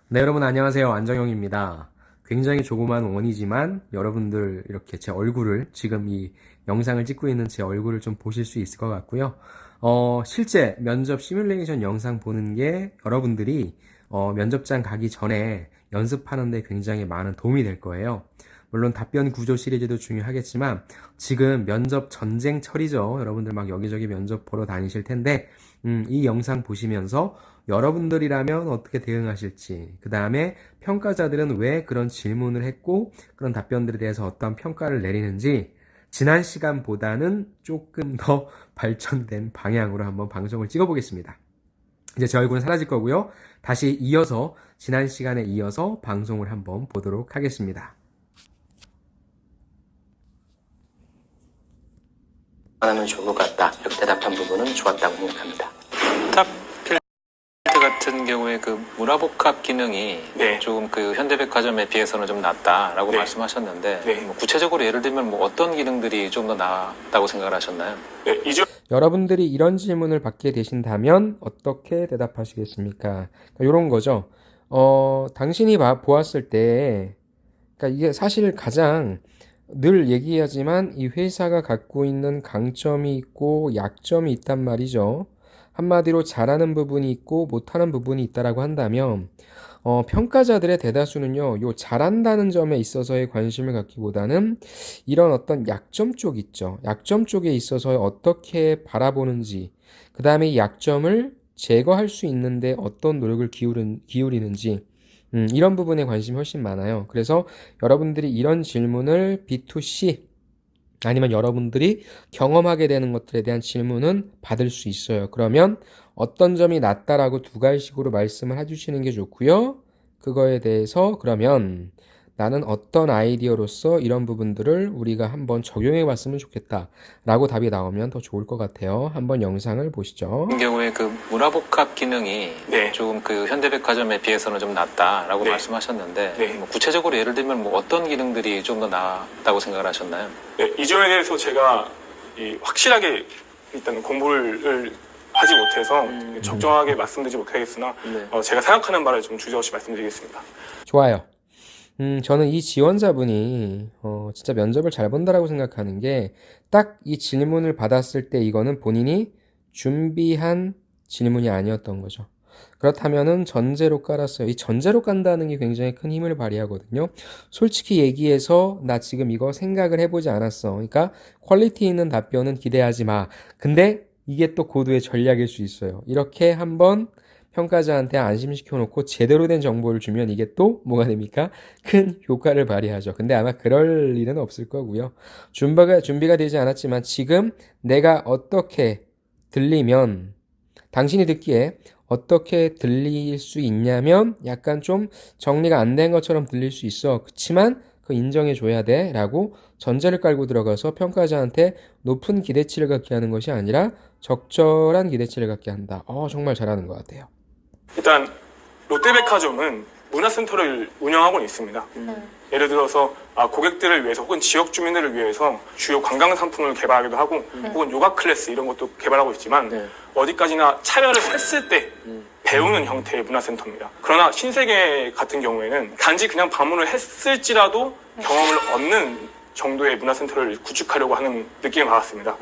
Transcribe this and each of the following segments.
네, 여러분 안녕하세요. 안정영입니다. 굉장히 조그만 원이지만 여러분들 이렇게 제 얼굴을 지금 이 영상을 찍고 있는 제 얼굴을 좀 보실 수 있을 것 같고요. 실제 면접 시뮬레이션 영상 보는 게 여러분들이 면접장 가기 전에 연습하는 데 굉장히 많은 도움이 될 거예요. 물론 답변 구조 시리즈도 중요하겠지만 지금 면접 전쟁철이죠. 여러분들 막 여기저기 면접 보러 다니실 텐데 이 영상 보시면서 여러분들이라면 어떻게 대응하실지, 그 다음에 평가자들은 왜 그런 질문을 했고 그런 답변들에 대해서 어떤 평가를 내리는지 지난 시간보다는 조금 더 발전된 방향으로 한번 방송을 찍어보겠습니다. 이제 제 얼굴은 사라질 거고요. 다시 이어서 지난 시간에 이어서 방송을 한번 보도록 하겠습니다. 하면 좋을 것 같다. 이렇게 대답한 부분은 좋았다고 생각합니다. 스타필드 같은 경우에 그 문화복합 기능이 네. 조금 그 현대백화점에 비해서는 좀 낫다라고 네. 말씀하셨는데 네. 뭐 구체적으로 예를 들면 뭐 어떤 기능들이 좀 더 나았다고 생각을 하셨나요? 네, 여러분들이 이런 질문을 받게 되신다면 어떻게 대답하시겠습니까? 이런 거죠. 당신이 보았을 때, 그러니까 이게 사실 가장 늘 얘기하지만 이 회사가 갖고 있는 강점이 있고 약점이 있단 말이죠. 한마디로 잘하는 부분이 있고 못하는 부분이 있다라고 한다면 평가자들의 대다수는요, 요 잘한다는 점에 있어서의 관심을 갖기보다는 이런 어떤 약점 쪽 있죠. 약점 쪽에 있어서 어떻게 바라보는지, 그 다음에 이 약점을 제거할 수 있는데 어떤 노력을 기울이는지, 이런 부분에 관심이 훨씬 많아요. 그래서 여러분들이 이런 질문을 B2C, 아니면 여러분들이 경험하게 되는 것들에 대한 질문은 받을 수 있어요. 그러면 어떤 점이 낫다라고 두 가지식으로 말씀을 해주시는 게 좋고요. 그거에 대해서 그러면 나는 어떤 아이디어로서 이런 부분들을 우리가 한번 적용해 봤으면 좋겠다 라고 답이 나오면 더 좋을 것 같아요. 한번 영상을 보시죠. 같은 경우에 그 문화복합 기능이 네. 조금 그 현대백화점에 비해서는 좀 낫다라고 네. 말씀하셨는데 네. 뭐 구체적으로 예를 들면 뭐 어떤 기능들이 좀 더 나았다고 생각을 하셨나요? 네, 이 점에 대해서 제가 확실하게 일단 공부를 하지 못해서 적정하게 말씀드리지 못하겠으나 네. 제가 생각하는 바를 좀 주저없이 말씀드리겠습니다. 좋아요. 저는 이 지원자분이 진짜 면접을 잘 본다라고 생각하는 게 딱 이 질문을 받았을 때 이거는 본인이 준비한 질문이 아니었던 거죠. 그렇다면은 전제로 깔았어요. 이 전제로 깐다는 게 굉장히 큰 힘을 발휘하거든요. 솔직히 얘기해서 나 지금 이거 생각을 해보지 않았어. 그러니까 퀄리티 있는 답변은 기대하지 마. 근데 이게 또 고도의 전략일 수 있어요. 이렇게 한번 평가자한테 안심시켜 놓고 제대로 된 정보를 주면 이게 또 뭐가 됩니까? 큰 효과를 발휘하죠. 근데 아마 그럴 일은 없을 거고요. 준비가 되지 않았지만 지금 내가 어떻게 들리면 당신이 듣기에 어떻게 들릴 수 있냐면 약간 좀 정리가 안 된 것처럼 들릴 수 있어. 그치만 그거 인정해 줘야 돼 라고 전제를 깔고 들어가서 평가자한테 높은 기대치를 갖게 하는 것이 아니라 적절한 기대치를 갖게 한다. 정말 잘하는 것 같아요. 일단 롯데백화점은 문화센터를 운영하고 있습니다. 예를 들어서 고객들을 위해서 혹은 지역 주민들을 위해서 주요 관광 상품을 개발하기도 하고 혹은 요가 클래스 이런 것도 개발하고 있지만 네. 어디까지나 참여를 했을 때 배우는 형태의 문화센터입니다. 그러나 신세계 같은 경우에는 단지 그냥 방문을 했을지라도 경험을 얻는 정도의 문화센터를 구축하려고 하는 느낌을 받았습니다.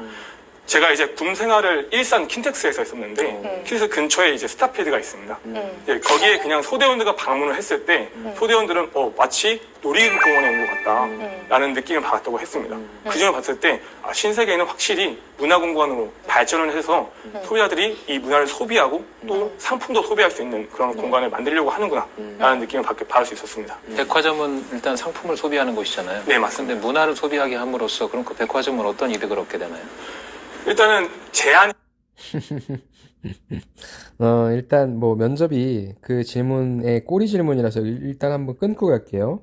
제가 이제 군 생활을 일산 킨텍스에서 했었는데 킨텍스 근처에 이제 스타필드가 있습니다. 이제 거기에 그냥 소대원들과 방문을 했을 때 소대원들은 마치 놀이공원에 온 것 같다라는 느낌을 받았다고 했습니다. 그 점을 봤을 때 신세계는 확실히 문화공간으로 발전을 해서 소비자들이 이 문화를 소비하고 또 상품도 소비할 수 있는 그런 공간을 만들려고 하는구나 라는 느낌을 받을 수 있었습니다. 백화점은 일단 상품을 소비하는 곳이잖아요. 네, 맞습니다. 근데 문화를 소비하게 함으로써 그럼 그 백화점은 어떤 이득을 얻게 되나요? 일단은 제한이 일단 뭐 면접이 그 질문의 꼬리 질문이라서 일단 한번 끊고 갈게요.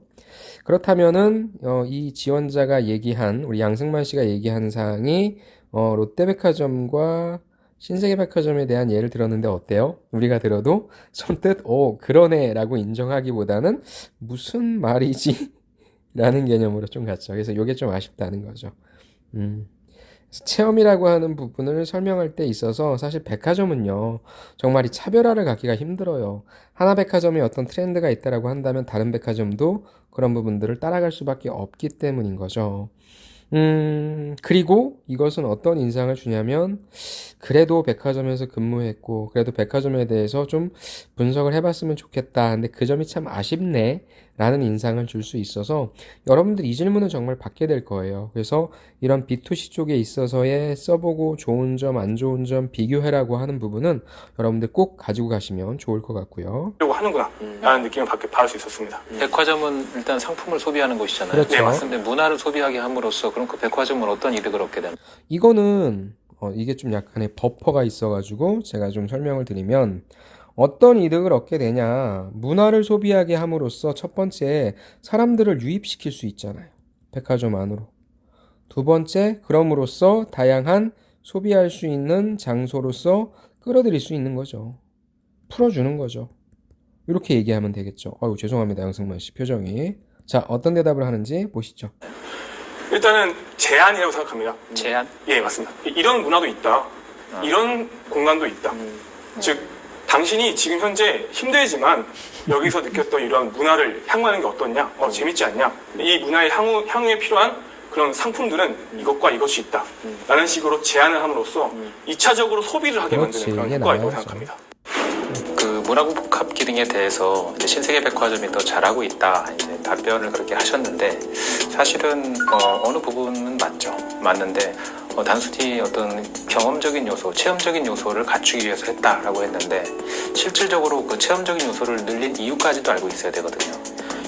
그렇다면은 이 지원자가 얘기한 우리 양승만 씨가 얘기한 사항이 롯데백화점과 신세계백화점에 대한 예를 들었는데 어때요? 우리가 들어도 선뜻 그러네라고 인정하기보다는 무슨 말이지? 라는 개념으로 좀 갔죠. 그래서 이게 좀 아쉽다는 거죠. 체험이라고 하는 부분을 설명할 때 있어서 사실 백화점은요, 정말 이 차별화를 갖기가 힘들어요. 하나 백화점에 어떤 트렌드가 있다라고 한다면 다른 백화점도 그런 부분들을 따라갈 수밖에 없기 때문인 거죠. 그리고 이것은 어떤 인상을 주냐면, 그래도 백화점에서 근무했고, 그래도 백화점에 대해서 좀 분석을 해봤으면 좋겠다. 근데 그 점이 참 아쉽네. 라는 인상을 줄 수 있어서 여러분들 이 질문은 정말 받게 될 거예요. 그래서 이런 B2C 쪽에 있어서의 써보고 좋은 점, 안 좋은 점 비교해라고 하는 부분은 여러분들 꼭 가지고 가시면 좋을 것 같고요. 하려고 하는구나 라는 느낌을 받을 수 있었습니다. 백화점은 일단 상품을 소비하는 곳이잖아요. 그렇죠. 네, 맞습니다. 근데 문화를 소비하게 함으로써 그럼 그 백화점은 어떤 이득을 얻게 됩니까? 이거는 이게 좀 약간의 버퍼가 있어가지고 제가 좀 설명을 드리면 어떤 이득을 얻게 되냐. 문화를 소비하게 함으로써 첫 번째 사람들을 유입시킬 수 있잖아요. 백화점 안으로. 두 번째, 그럼으로써 다양한 소비할 수 있는 장소로서 끌어들일 수 있는 거죠. 풀어주는 거죠. 이렇게 얘기하면 되겠죠. 아유, 죄송합니다. 양승만 씨 표정이. 자, 어떤 대답을 하는지 보시죠. 일단은 제한이라고 생각합니다. 제한? 예, 맞습니다. 이런 문화도 있다. 이런 공간도 있다. 즉, 당신이 지금 현재 힘들지만 여기서 느꼈던 이러한 문화를 향유하는 게 어떻냐? 재밌지 않냐? 이 문화의 향후에 필요한 그런 상품들은 이것과 이것이 있다. 라는 식으로 제안을 함으로써 2차적으로 소비를 하게 그렇지, 만드는 그런 이게 효과가 있다고 나아야죠. 생각합니다. 그 문화복합 기능에 대해서 이제 신세계 백화점이 더 잘하고 있다 이제 답변을 그렇게 하셨는데 사실은 어느 부분은 맞죠. 맞는데 단순히 어떤 경험적인 요소, 체험적인 요소를 갖추기 위해서 했다라고 했는데 실질적으로 그 체험적인 요소를 늘린 이유까지도 알고 있어야 되거든요.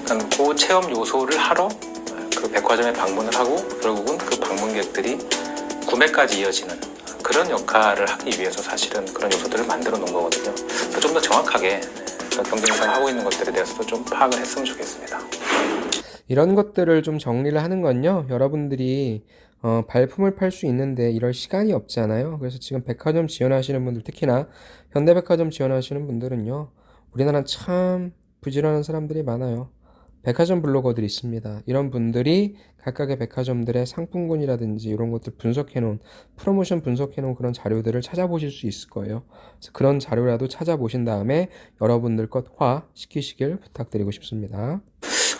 그러니까 그 체험 요소를 하러 그 백화점에 방문을 하고 결국은 그 방문객들이 구매까지 이어지는 그런 역할을 하기 위해서 사실은 그런 요소들을 만들어 놓은 거거든요. 좀 더 정확하게 경쟁사가 하고 있는 것들에 대해서도 좀 파악을 했으면 좋겠습니다. 이런 것들을 좀 정리를 하는 건요. 여러분들이 발품을 팔 수 있는데 이럴 시간이 없잖아요. 그래서 지금 백화점 지원하시는 분들, 특히나 현대백화점 지원하시는 분들은요. 우리나라는 참 부지런한 사람들이 많아요. 백화점 블로거들이 있습니다. 이런 분들이 각각의 백화점들의 상품군이라든지 이런 것들 분석해놓은, 프로모션 분석해놓은 그런 자료들을 찾아보실 수 있을 거예요. 그래서 그런 자료라도 찾아보신 다음에 여러분들 것화 시키시길 부탁드리고 싶습니다.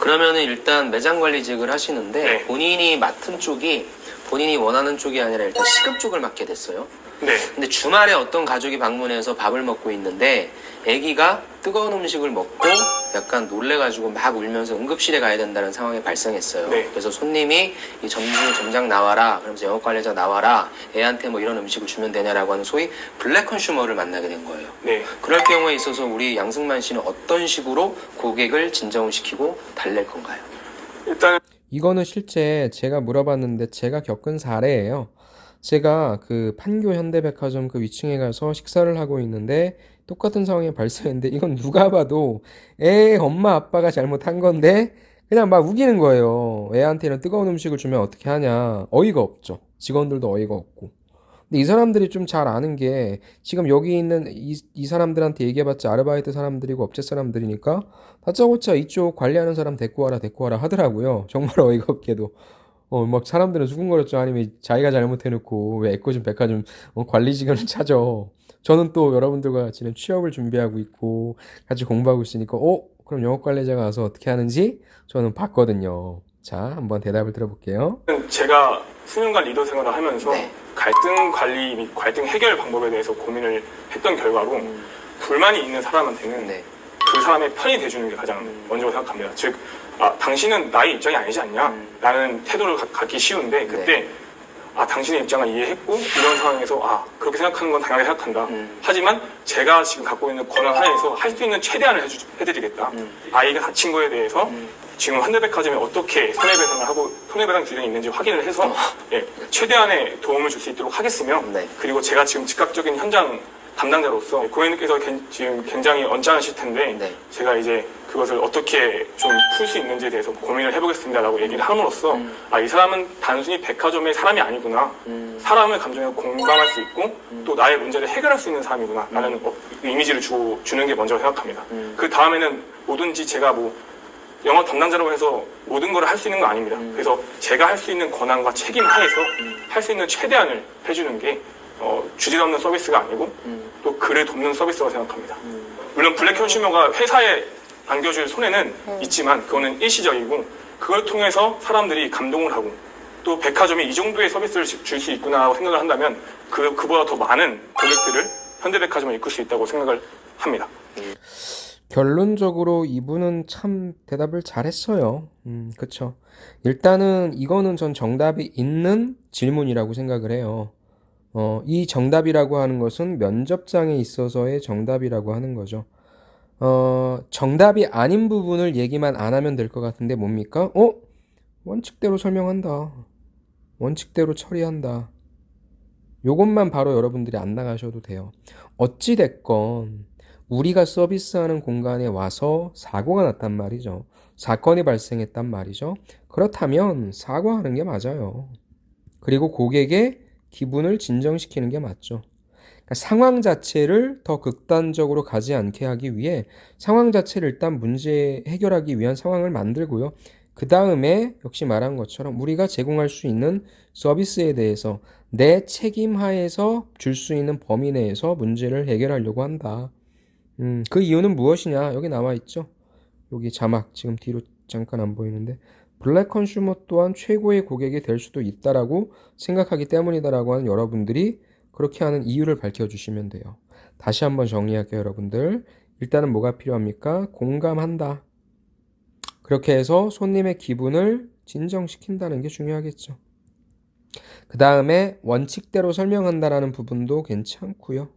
그러면은 일단 매장 관리직을 하시는데 네. 본인이 맡은 쪽이 본인이 원하는 쪽이 아니라 일단 식업 쪽을 맡게 됐어요. 네. 근데 주말에 어떤 가족이 방문해서 밥을 먹고 있는데 아기가 뜨거운 음식을 먹고 약간 놀래가지고 막 울면서 응급실에 가야 된다는 상황이 발생했어요. 네. 그래서 손님이 이 점장 나와라, 그러면서 영업관리자 나와라, 애한테 뭐 이런 음식을 주면 되냐라고 하는 소위 블랙 컨슈머를 만나게 된 거예요. 네. 그럴 경우에 있어서 우리 양승만 씨는 어떤 식으로 고객을 진정시키고 달랠 건가요? 일단 이거는 실제 제가 물어봤는데 제가 겪은 사례예요. 제가 그 판교 현대백화점 그 위층에 가서 식사를 하고 있는데 똑같은 상황이 발생했는데 이건 누가 봐도 엄마 아빠가 잘못한 건데 그냥 막 우기는 거예요. 애한테는 뜨거운 음식을 주면 어떻게 하냐. 어이가 없죠. 직원들도 어이가 없고. 근데 이 사람들이 좀 잘 아는 게 지금 여기 있는 이 사람들한테 얘기해봤자 아르바이트 사람들이고 업체 사람들이니까 다짜고짜 이쪽 관리하는 사람 데리고 와라 하더라고요. 정말 어이가 없게도. 막 사람들은 수군거렸죠. 아니면 자기가 잘못해놓고 왜 애꿎은 백화점 관리직원을 찾아. 저는 또 여러분들과 같이는 취업을 준비하고 있고 같이 공부하고 있으니까 그럼 영업관리자가 와서 어떻게 하는지 저는 봤거든요. 자, 한번 대답을 들어볼게요. 제가 수년간 리더 생활을 하면서 네. 갈등 관리 및 갈등 해결 방법에 대해서 고민을 했던 결과로 불만이 있는 사람한테는 네. 그 사람의 편이 돼주는 게 가장 먼저라고 생각합니다. 즉, 당신은 나의 입장이 아니지 않냐? 라는 태도를 갖기 쉬운데 그때 당신의 입장을 이해했고 이런 상황에서 그렇게 생각하는 건 당연하게 생각한다. 하지만 제가 지금 갖고 있는 권한 하에서 할 수 있는 최대한을 해드리겠다. 아이가 다친 거에 대해서 지금 현대백화점이 어떻게 손해배상을 하고 손해배상 규정이 있는지 확인을 해서 최대한의 도움을 줄 수 있도록 하겠으며 네. 그리고 제가 지금 즉각적인 현장 담당자로서 고객님께서 지금 굉장히 언짢으실 텐데 네. 제가 이제 그것을 어떻게 좀 풀 수 있는지에 대해서 고민을 해보겠습니다라고 얘기를 함으로써 이 사람은 단순히 백화점의 사람이 아니구나. 사람의 감정에 공감할 수 있고 또 나의 문제를 해결할 수 있는 사람이구나 라는 이미지를 주는 게 먼저 생각합니다. 그 다음에는 뭐든지 제가 영업 담당자라고 해서 모든 걸 할 수 있는 거 아닙니다. 그래서 제가 할 수 있는 권한과 책임 하에서 할 수 있는 최대한을 해주는 게 주제 없는 서비스가 아니고 또 그를 돕는 서비스라고 생각합니다. 물론 블랙 컨슈머가 회사에 안겨줄 손해는 있지만 그거는 일시적이고 그걸 통해서 사람들이 감동을 하고 또 백화점이 이 정도의 서비스를 줄 수 있구나 생각을 한다면 그보다 더 많은 고객들을 현대백화점에 이끌 수 있다고 생각을 합니다. 결론적으로 이분은 참 대답을 잘했어요. 그쵸. 일단은 이거는 전 정답이 있는 질문이라고 생각을 해요. 이 정답이라고 하는 것은 면접장에 있어서의 정답이라고 하는 거죠. 정답이 아닌 부분을 얘기만 안 하면 될 것 같은데 뭡니까? 원칙대로 설명한다. 원칙대로 처리한다. 요것만 바로 여러분들이 안 나가셔도 돼요. 어찌됐건 우리가 서비스하는 공간에 와서 사고가 났단 말이죠. 사건이 발생했단 말이죠. 그렇다면 사과하는 게 맞아요. 그리고 고객의 기분을 진정시키는 게 맞죠. 그러니까 상황 자체를 더 극단적으로 가지 않게 하기 위해 상황 자체를 일단 문제 해결하기 위한 상황을 만들고요. 그 다음에 역시 말한 것처럼 우리가 제공할 수 있는 서비스에 대해서 내 책임 하에서 줄 수 있는 범위 내에서 문제를 해결하려고 한다. 그 이유는 무엇이냐? 여기 나와 있죠. 여기 자막 지금 뒤로 잠깐 안 보이는데 블랙 컨슈머 또한 최고의 고객이 될 수도 있다라고 생각하기 때문이다라고 하는 여러분들이 그렇게 하는 이유를 밝혀주시면 돼요. 다시 한번 정리할게요, 여러분들. 일단은 뭐가 필요합니까? 공감한다. 그렇게 해서 손님의 기분을 진정시킨다는 게 중요하겠죠. 그 다음에 원칙대로 설명한다라는 부분도 괜찮고요.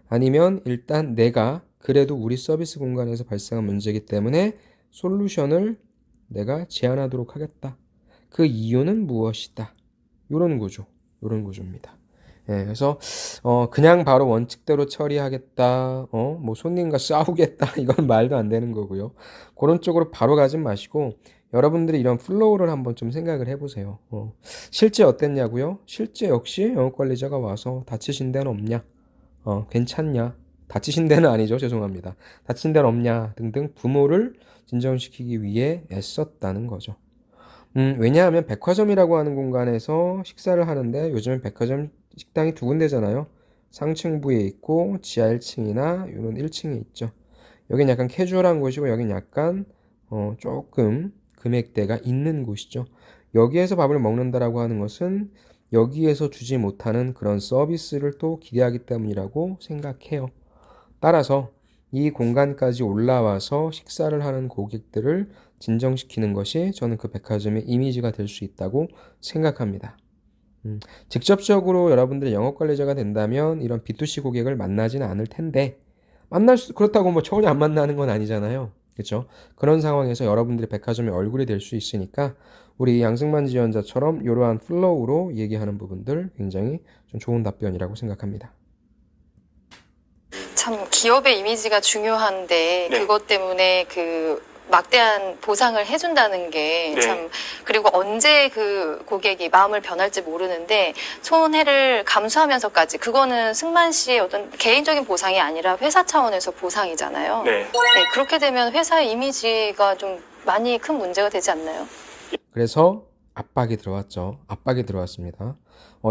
아니면 일단 내가 그래도 우리 서비스 공간에서 발생한 문제이기 때문에 솔루션을 내가 제안하도록 하겠다. 그 이유는 무엇이다. 요런 구조, 요런 구조입니다. 예, 그래서 그냥 바로 원칙대로 처리하겠다. 뭐 손님과 싸우겠다. 이건 말도 안 되는 거고요. 그런 쪽으로 바로 가지 마시고 여러분들이 이런 플로우를 한번 좀 생각을 해보세요. 실제 어땠냐고요? 실제 역시 영업관리자가 와서 다치신 데는 없냐? 괜찮냐? 다치신 데는 아니죠. 죄송합니다. 다친 데는 없냐? 등등 부모를 진정시키기 위해 애썼다는 거죠. 왜냐하면 백화점이라고 하는 공간에서 식사를 하는데 요즘은 백화점 식당이 두 군데잖아요. 상층부에 있고 지하 1층이나 이런 1층에 있죠. 여긴 약간 캐주얼한 곳이고 여긴 약간 조금 금액대가 있는 곳이죠. 여기에서 밥을 먹는다라고 하는 것은 여기에서 주지 못하는 그런 서비스를 또 기대하기 때문이라고 생각해요. 따라서 이 공간까지 올라와서 식사를 하는 고객들을 진정시키는 것이 저는 그 백화점의 이미지가 될 수 있다고 생각합니다. 직접적으로 여러분들이 영업관리자가 된다면 이런 B2C 고객을 만나지는 않을 텐데 그렇다고 뭐 전혀 안 만나는 건 아니잖아요. 그렇죠? 그런 상황에서 여러분들이 백화점의 얼굴이 될 수 있으니까 우리 양승만 지원자처럼 이러한 플로우로 얘기하는 부분들 굉장히 좀 좋은 답변이라고 생각합니다. 참 기업의 이미지가 중요한데 네. 그것 때문에 그 막대한 보상을 해준다는 게 네. 참 그리고 언제 그 고객이 마음을 변할지 모르는데 손해를 감수하면서까지 그거는 승만 씨의 어떤 개인적인 보상이 아니라 회사 차원에서 보상이잖아요. 네. 네, 그렇게 되면 회사의 이미지가 좀 많이 큰 문제가 되지 않나요? 그래서 압박이 들어왔죠. 압박이 들어왔습니다.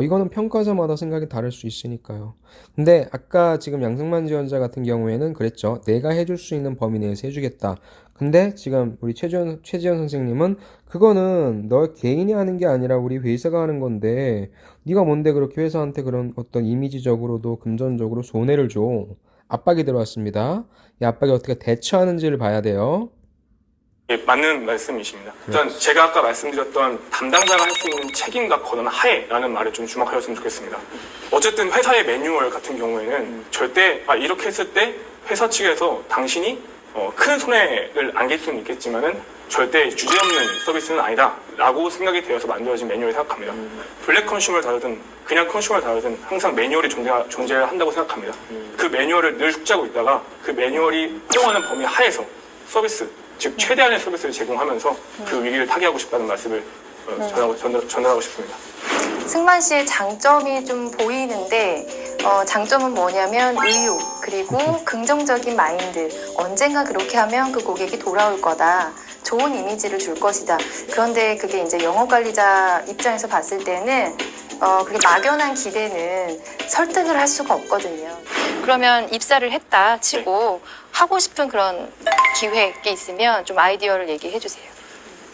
이거는 평가자마다 생각이 다를 수 있으니까요. 근데 아까 지금 양승만 지원자 같은 경우에는 그랬죠. 내가 해줄 수 있는 범위 내에서 해주겠다. 근데 지금 우리 최지원 선생님은 그거는 너 개인이 하는 게 아니라 우리 회사가 하는 건데 네가 뭔데 그렇게 회사한테 그런 어떤 이미지적으로도 금전적으로 손해를 줘. 압박이 들어왔습니다. 이 압박이 어떻게 대처하는지를 봐야 돼요. 예, 맞는 말씀이십니다. 일단 제가 아까 말씀드렸던 담당자가 할 수 있는 책임과 권한 하에라는 말에 좀 주목하셨으면 좋겠습니다. 어쨌든 회사의 매뉴얼 같은 경우에는 절대 이렇게 했을 때 회사 측에서 당신이 큰 손해를 안길 수는 있겠지만은 절대 주제없는 서비스는 아니다라고 생각이 되어서 만들어진 매뉴얼을 생각합니다. 블랙 컨슈머를 다루든 그냥 컨슈머를 다루든 항상 매뉴얼이 존재를 한다고 생각합니다. 그 매뉴얼을 늘 숙지하고 있다가 그 매뉴얼이 허용하는 범위 하에서 서비스 즉 최대한의 서비스를 제공하면서 그 위기를 타개하고 싶다는 말씀을 전달하고 싶습니다. 승만 씨의 장점이 좀 보이는데 장점은 뭐냐면 의욕 그리고 긍정적인 마인드 언젠가 그렇게 하면 그 고객이 돌아올 거다. 좋은 이미지를 줄 것이다. 그런데 그게 이제 영업 관리자 입장에서 봤을 때는 그게 막연한 기대는 설득을 할 수가 없거든요. 그러면 입사를 했다 치고 하고 싶은 그런 기획이 있으면 좀 아이디어를 얘기해 주세요.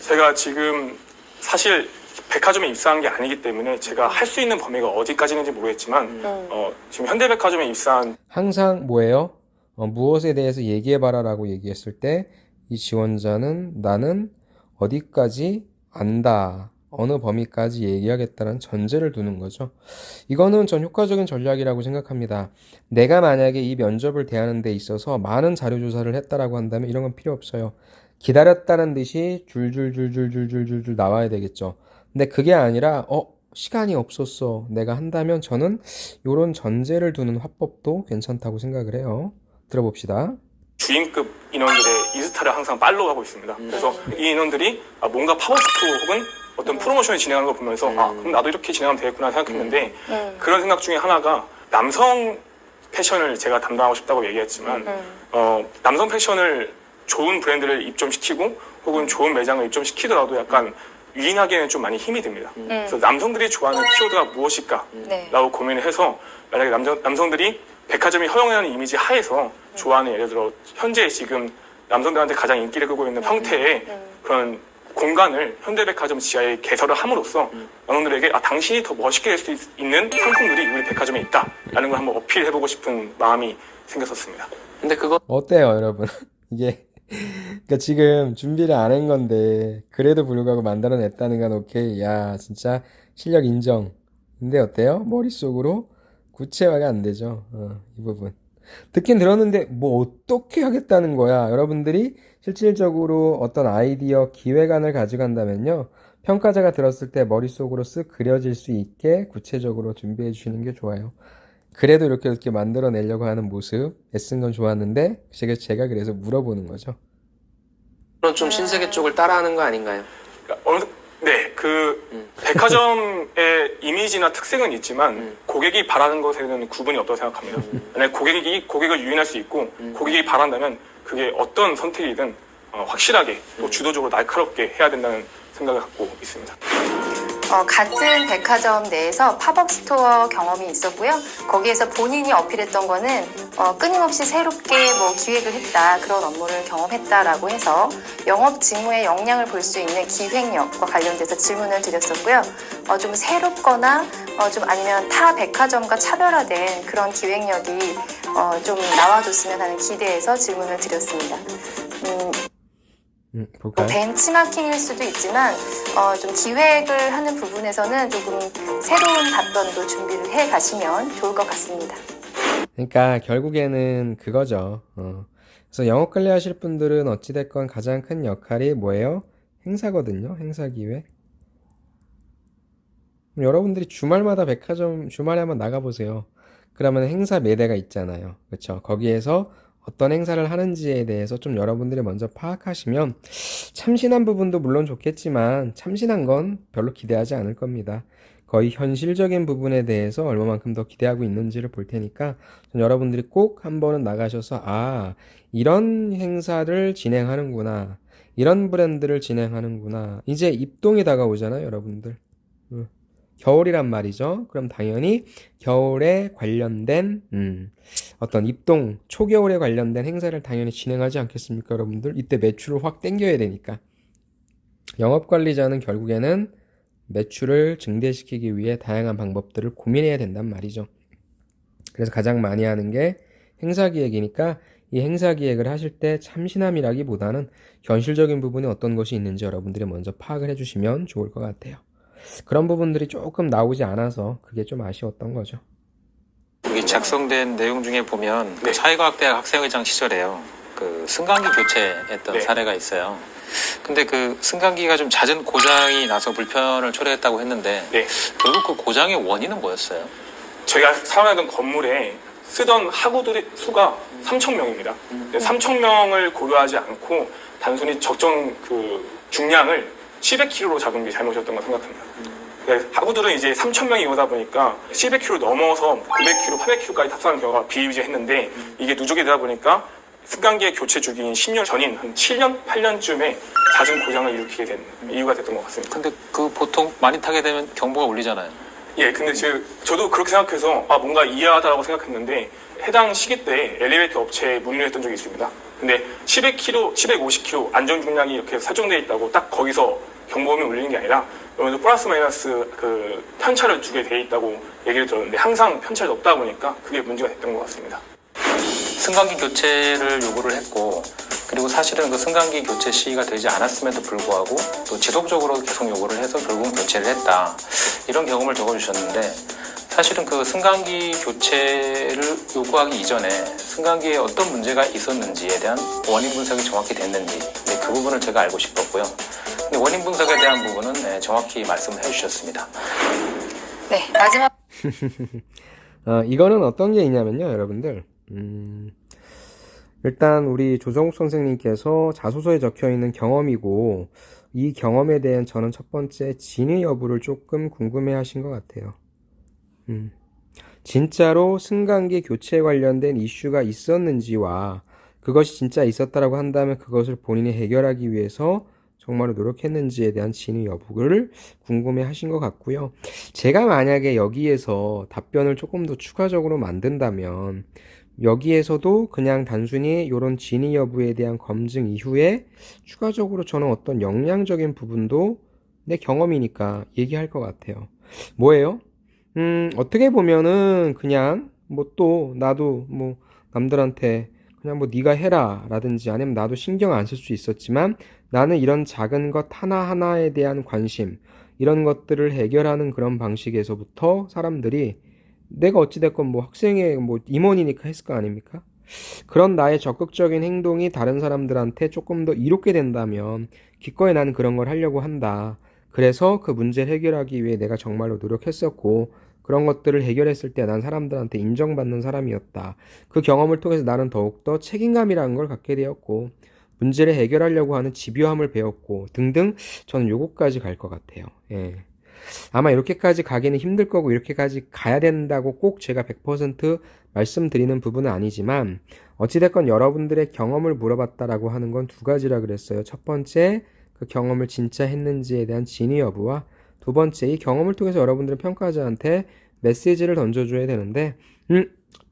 제가 지금 사실 백화점에 입사한 게 아니기 때문에 제가 할 수 있는 범위가 어디까지인지 모르겠지만 지금 현대백화점에 입사한 항상 뭐예요? 무엇에 대해서 얘기해봐라라고 얘기했을 때 이 지원자는 나는 어디까지 안다. 어느 범위까지 얘기하겠다는 전제를 두는 거죠. 이거는 전 효과적인 전략이라고 생각합니다. 내가 만약에 이 면접을 대하는 데 있어서 많은 자료 조사를 했다라고 한다면 이런 건 필요 없어요. 기다렸다는 듯이 줄줄줄줄줄줄줄 나와야 되겠죠. 근데 그게 아니라 시간이 없었어. 내가 한다면 저는 이런 전제를 두는 화법도 괜찮다고 생각을 해요. 들어봅시다. 주인급 인원들의 인스타를 항상 팔로우하고 있습니다. 그래서 이 인원들이 뭔가 파워스토 혹은 어떤 프로모션을 진행하는 걸 보면서 그럼 나도 이렇게 진행하면 되겠구나 생각했는데 그런 생각 중에 하나가 남성 패션을 제가 담당하고 싶다고 얘기했지만 남성 패션을 좋은 브랜드를 입점시키고 혹은 좋은 매장을 입점시키더라도 약간 유인하기에는 좀 많이 힘이 듭니다. 그래서 남성들이 좋아하는 키워드가 무엇일까? 라고 고민을 해서 만약에 남성들이 백화점이 허용하는 이미지 하에서 좋아하는 예를 들어 현재 지금 남성들한테 가장 인기를 끌고 있는 형태의 그런 공간을 현대백화점 지하에 개설을 함으로써 남성들에게 당신이 더 멋있게 될 수 있는 상품들이 우리 백화점에 있다라는 걸 한번 어필해보고 싶은 마음이 생겼었습니다. 근데 그거 어때요, 여러분? 이게 그러니까 지금 준비를 안 한 건데 그래도 불구하고 만들어냈다는 건 오케이. 야, 진짜 실력 인정. 근데 어때요? 머릿속으로 구체화가 안 되죠. 이 부분. 듣긴 들었는데 뭐 어떻게 하겠다는 거야. 여러분들이 실질적으로 어떤 아이디어, 기획안을 가져간다면요. 평가자가 들었을 때 머릿속으로 쓱 그려질 수 있게 구체적으로 준비해 주시는 게 좋아요. 그래도 이렇게 만들어내려고 하는 모습 애쓴 건 좋았는데 제가 그래서 물어보는 거죠. 좀 신세계 쪽을 따라하는 거 아닌가요? 그러니까 네, 백화점의 이미지나 특색은 있지만 고객이 바라는 것에는 구분이 없다고 생각합니다. 만약 고객을 유인할 수 있고 고객이 바란다면 그게 어떤 선택이든 확실하게 또 주도적으로 날카롭게 해야 된다는 생각을 갖고 있습니다. 같은 백화점 내에서 팝업 스토어 경험이 있었고요. 거기에서 본인이 어필했던 거는 끊임없이 새롭게 기획을 했다, 그런 업무를 경험했다라고 해서 영업 직무의 역량을 볼 수 있는 기획력과 관련돼서 질문을 드렸었고요. 좀 새롭거나 좀 아니면 타 백화점과 차별화된 그런 기획력이 좀 나와줬으면 하는 기대에서 질문을 드렸습니다. 볼까요? 벤치마킹일 수도 있지만 좀 기획을 하는 부분에서는 조금 새로운 답변도 준비를 해 가시면 좋을 것 같습니다. 그러니까 결국에는 그거죠. 그래서 영업 관리 하실 분들은 어찌됐건 가장 큰 역할이 뭐예요? 행사거든요. 행사 기획. 여러분들이 주말마다 백화점 주말에 한번 나가보세요. 그러면 행사 매대가 있잖아요. 그렇죠? 거기에서 어떤 행사를 하는지에 대해서 좀 여러분들이 먼저 파악하시면 참신한 부분도 물론 좋겠지만 참신한 건 별로 기대하지 않을 겁니다. 거의 현실적인 부분에 대해서 얼마만큼 더 기대하고 있는지를 볼 테니까 여러분들이 꼭 한 번은 나가셔서 이런 행사를 진행하는구나. 이런 브랜드를 진행하는구나. 이제 입동이 다가오잖아요, 여러분들. 겨울이란 말이죠. 그럼 당연히 겨울에 관련된 어떤 입동, 초겨울에 관련된 행사를 당연히 진행하지 않겠습니까, 여러분들? 이때 매출을 확 땡겨야 되니까. 영업관리자는 결국에는 매출을 증대시키기 위해 다양한 방법들을 고민해야 된단 말이죠. 그래서 가장 많이 하는 게 행사기획이니까 이 행사기획을 하실 때 참신함이라기보다는 현실적인 부분이 어떤 것이 있는지 여러분들이 먼저 파악을 해주시면 좋을 것 같아요. 그런 부분들이 조금 나오지 않아서 그게 좀 아쉬웠던 거죠. 여기 작성된 내용 중에 보면 그 사회과학대학 학생회장 시절에요. 그 승강기 교체했던 사례가 있어요. 근데 그 승강기가 좀 잦은 고장이 나서 불편을 초래했다고 했는데 결국 그 고장의 원인은 뭐였어요? 저희가 사용하던 건물에 쓰던 학우들의 수가 3,000명입니다. 3,000명을 고려하지 않고 단순히 적정 중량을 700kg로 잡은 게 잘못이었던 걸 생각합니다. 학우들은 이제 3,000명이 오다 보니까 700kg 넘어서 900kg, 800kg까지 탑승하는 경우가 비일비재했는데 이게 누적이 되다 보니까 승강기의 교체 주기인 10년 전인 한 7년, 8년쯤에 잦은 고장을 일으키게 된 이유가 됐던 것 같습니다. 근데 그 보통 많이 타게 되면 경보가 울리잖아요. 예, 근데 저도 그렇게 생각해서 뭔가 이해하다라고 생각했는데 해당 시기 때 엘리베이터 업체에 문의를 했던 적이 있습니다. 근데 700km, 750km 안전중량이 이렇게 설정되어 있다고 딱 거기서 경보음이 울리는 게 아니라 여기서 플러스 마이너스 그 편차를 두게 돼 있다고 얘기를 들었는데 항상 편차가 없다 보니까 그게 문제가 됐던 것 같습니다. 승강기 교체를 요구를 했고, 그리고 사실은 그 승강기 교체 시기가 되지 않았음에도 불구하고 또 지속적으로 계속 요구를 해서 결국은 교체를 했다. 이런 경험을 적어주셨는데, 사실은 그 승강기 교체를 요구하기 이전에 승강기에 어떤 문제가 있었는지에 대한 원인 분석이 정확히 됐는지, 그 부분을 제가 알고 싶었고요. 근데 원인 분석에 대한 부분은 정확히 말씀을 해주셨습니다. 네, 마지막 이거는 어떤 게 있냐면요, 여러분들. 일단 우리 조정욱 선생님께서 자소서에 적혀 있는 경험이고, 이 경험에 대한 저는 첫 번째 진위 여부를 조금 궁금해 하신 것 같아요. 진짜로 승강기 교체 관련된 이슈가 있었는지와 그것이 진짜 있었다라고 한다면 그것을 본인이 해결하기 위해서 정말로 노력했는지에 대한 진위 여부를 궁금해 하신 것 같고요. 제가 만약에 여기에서 답변을 조금 더 추가적으로 만든다면 여기에서도 그냥 단순히 이런 진위 여부에 대한 검증 이후에 추가적으로 저는 어떤 역량적인 부분도 내 경험이니까 얘기할 것 같아요. 뭐예요? 어떻게 보면은 그냥 또 나도 남들한테 그냥 네가 해라 라든지 아니면 나도 신경 안 쓸 수 있었지만 나는 이런 작은 것 하나하나에 대한 관심, 이런 것들을 해결하는 그런 방식에서부터 사람들이 내가 어찌됐건 학생의 임원이니까 했을 거 아닙니까? 그런 나의 적극적인 행동이 다른 사람들한테 조금 더 이롭게 된다면 기꺼이 나는 그런 걸 하려고 한다. 그래서 그 문제를 해결하기 위해 내가 정말로 노력했었고 그런 것들을 해결했을 때 난 사람들한테 인정받는 사람이었다. 그 경험을 통해서 나는 더욱더 책임감이라는 걸 갖게 되었고 문제를 해결하려고 하는 집요함을 배웠고 등등 저는 요거까지 갈 것 같아요. 예. 아마 이렇게까지 가기는 힘들 거고 이렇게까지 가야 된다고 꼭 제가 100% 말씀드리는 부분은 아니지만 어찌됐건 여러분들의 경험을 물어봤다라고 하는 건 두 가지라 그랬어요. 첫 번째, 그 경험을 진짜 했는지에 대한 진위 여부와 두 번째, 이 경험을 통해서 여러분들은 평가자한테 메시지를 던져줘야 되는데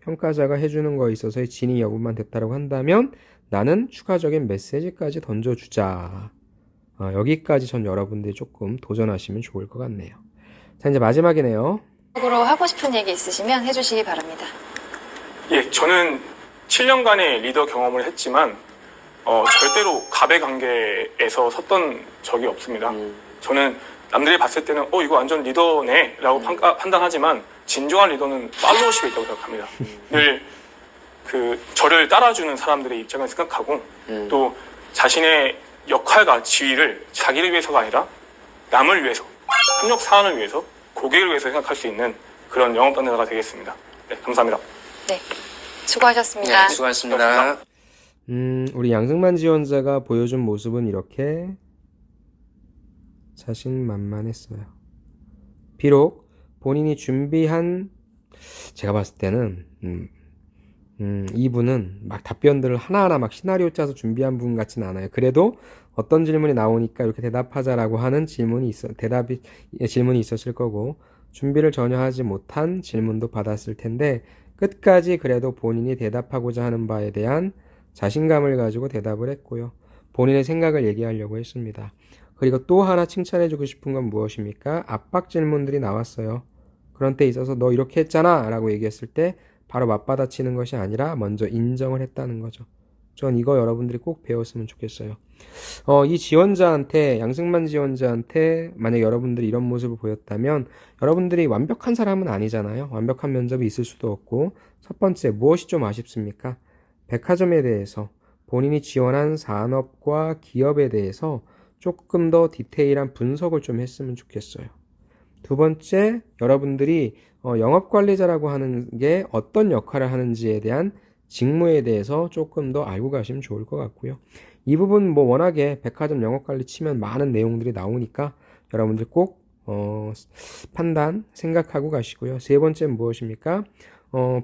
평가자가 해주는 거에 있어서의 진위 여부만 됐다라고 한다면 나는 추가적인 메시지까지 던져주자. 여기까지 전 여러분들이 조금 도전하시면 좋을 것 같네요. 자, 이제 마지막이네요. 으로 하고 싶은 얘기 있으시면 해주시기 바랍니다. 예, 저는 7년간의 리더 경험을 했지만 절대로 갑의 관계에서 섰던 적이 없습니다. 저는 남들이 봤을 때는 이거 완전 리더네 라고 판단하지만 진정한 리더는 팔로워십에 있다고 생각합니다. 늘 저를 따라주는 사람들의 입장을 생각하고 또 자신의 역할과 지위를 자기를 위해서가 아니라 남을 위해서, 협력 사안을 위해서, 고객을 위해서 생각할 수 있는 그런 영업 단계가 되겠습니다. 네, 감사합니다. 네, 수고하셨습니다. 네, 수고하셨습니다. 우리 양승만 지원자가 보여준 모습은 이렇게 자신만만했어요. 비록 본인이 준비한, 제가 봤을 때는 이분은 막 답변들을 하나하나 막 시나리오 짜서 준비한 분 같진 않아요. 그래도 어떤 질문이 나오니까 이렇게 대답하자라고 하는 질문이 있었을 거고 준비를 전혀 하지 못한 질문도 받았을 텐데 끝까지 그래도 본인이 대답하고자 하는 바에 대한 자신감을 가지고 대답을 했고요. 본인의 생각을 얘기하려고 했습니다. 그리고 또 하나 칭찬해주고 싶은 건 무엇입니까? 압박 질문들이 나왔어요. 그런 때 있어서 너 이렇게 했잖아 라고 얘기했을 때 바로 맞받아치는 것이 아니라 먼저 인정을 했다는 거죠. 전 이거 여러분들이 꼭 배웠으면 좋겠어요. 이 지원자한테, 양승만 지원자한테 만약 여러분들이 이런 모습을 보였다면 여러분들이 완벽한 사람은 아니잖아요. 완벽한 면접이 있을 수도 없고 첫 번째, 무엇이 좀 아쉽습니까? 백화점에 대해서 본인이 지원한 산업과 기업에 대해서 조금 더 디테일한 분석을 좀 했으면 좋겠어요. 두 번째, 여러분들이 영업관리자라고 하는 게 어떤 역할을 하는지에 대한 직무에 대해서 조금 더 알고 가시면 좋을 것 같고요. 이 부분 워낙에 백화점 영업관리 치면 많은 내용들이 나오니까 여러분들 꼭 판단 생각하고 가시고요. 세 번째는 무엇입니까?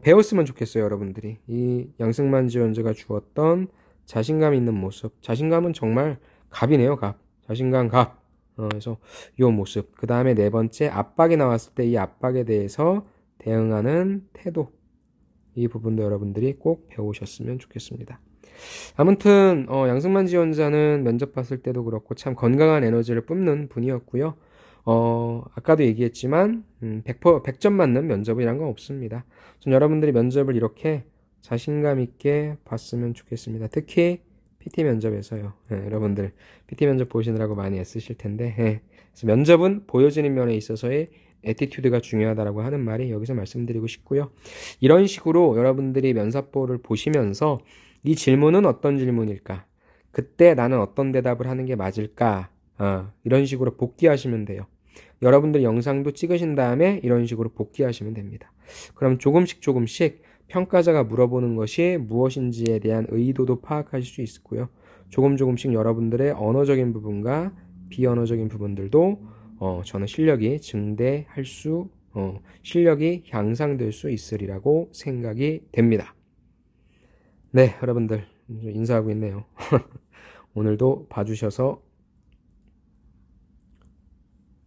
배웠으면 좋겠어요, 여러분들이. 이 양승만 지원자가 주었던 자신감 있는 모습. 자신감은 정말 갑이네요, 갑. 자신감 갑. 그래서 요 모습. 그 다음에 네 번째, 압박이 나왔을 때 이 압박에 대해서 대응하는 태도. 이 부분도 여러분들이 꼭 배우셨으면 좋겠습니다. 아무튼 양승만 지원자는 면접 봤을 때도 그렇고 참 건강한 에너지를 뿜는 분이었고요. 아까도 얘기했지만 100점 맞는 면접이란 건 없습니다. 전 여러분들이 면접을 이렇게 자신감 있게 봤으면 좋겠습니다. 특히 PT 면접에서요. 여러분들 PT 면접 보시느라고 많이 애쓰실 텐데 그래서 면접은 보여지는 면에 있어서의 애티튜드가 중요하다라고 하는 말이 여기서 말씀드리고 싶고요. 이런 식으로 여러분들이 면사포를 보시면서 이 질문은 어떤 질문일까? 그때 나는 어떤 대답을 하는 게 맞을까? 이런 식으로 복귀하시면 돼요. 여러분들 영상도 찍으신 다음에 이런 식으로 복귀하시면 됩니다. 그럼 조금씩 평가자가 물어보는 것이 무엇인지에 대한 의도도 파악하실 수 있고요. 조금씩 여러분들의 언어적인 부분과 비언어적인 부분들도 저는 실력이 증대할 실력이 향상될 수 있으리라고 생각이 됩니다. 네, 여러분들 인사하고 있네요. 오늘도 봐주셔서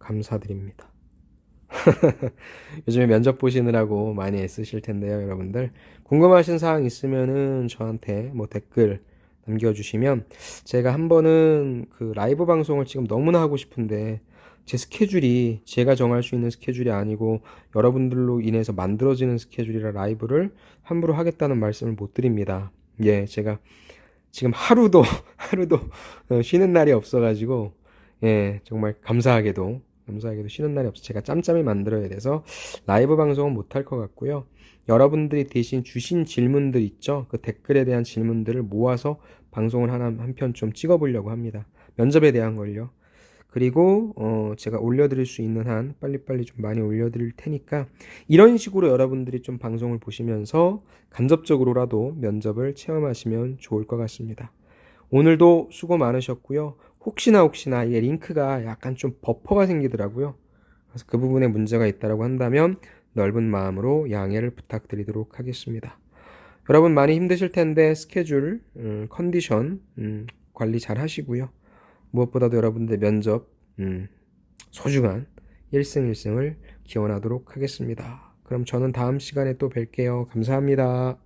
감사드립니다. 요즘에 면접 보시느라고 많이 애쓰실 텐데요, 여러분들. 궁금하신 사항 있으면은 저한테 뭐 댓글 남겨주시면 제가 한 번은 그 라이브 방송을 지금 너무나 하고 싶은데 제 스케줄이 제가 정할 수 있는 스케줄이 아니고 여러분들로 인해서 만들어지는 스케줄이라 라이브를 함부로 하겠다는 말씀을 못 드립니다. 예, 제가 지금 하루도 쉬는 날이 없어가지고 예, 정말 감사하게도 쉬는 날이 없어 제가 짬짬이 만들어야 돼서 라이브 방송은 못할 것 같고요. 여러분들이 대신 주신 질문들 있죠? 그 댓글에 대한 질문들을 모아서 방송을 한 편 좀 찍어보려고 합니다. 면접에 대한 걸요. 그리고 제가 올려드릴 수 있는 한 빨리빨리 좀 많이 올려드릴 테니까 이런 식으로 여러분들이 좀 방송을 보시면서 간접적으로라도 면접을 체험하시면 좋을 것 같습니다. 오늘도 수고 많으셨고요. 혹시나 이게 링크가 약간 좀 버퍼가 생기더라고요. 그래서 그 부분에 문제가 있다고 한다면 넓은 마음으로 양해를 부탁드리도록 하겠습니다. 여러분 많이 힘드실 텐데 스케줄, 컨디션 관리 잘 하시고요. 무엇보다도 여러분들 면접 소중한 1승 1승을 기원하도록 하겠습니다. 그럼 저는 다음 시간에 또 뵐게요. 감사합니다.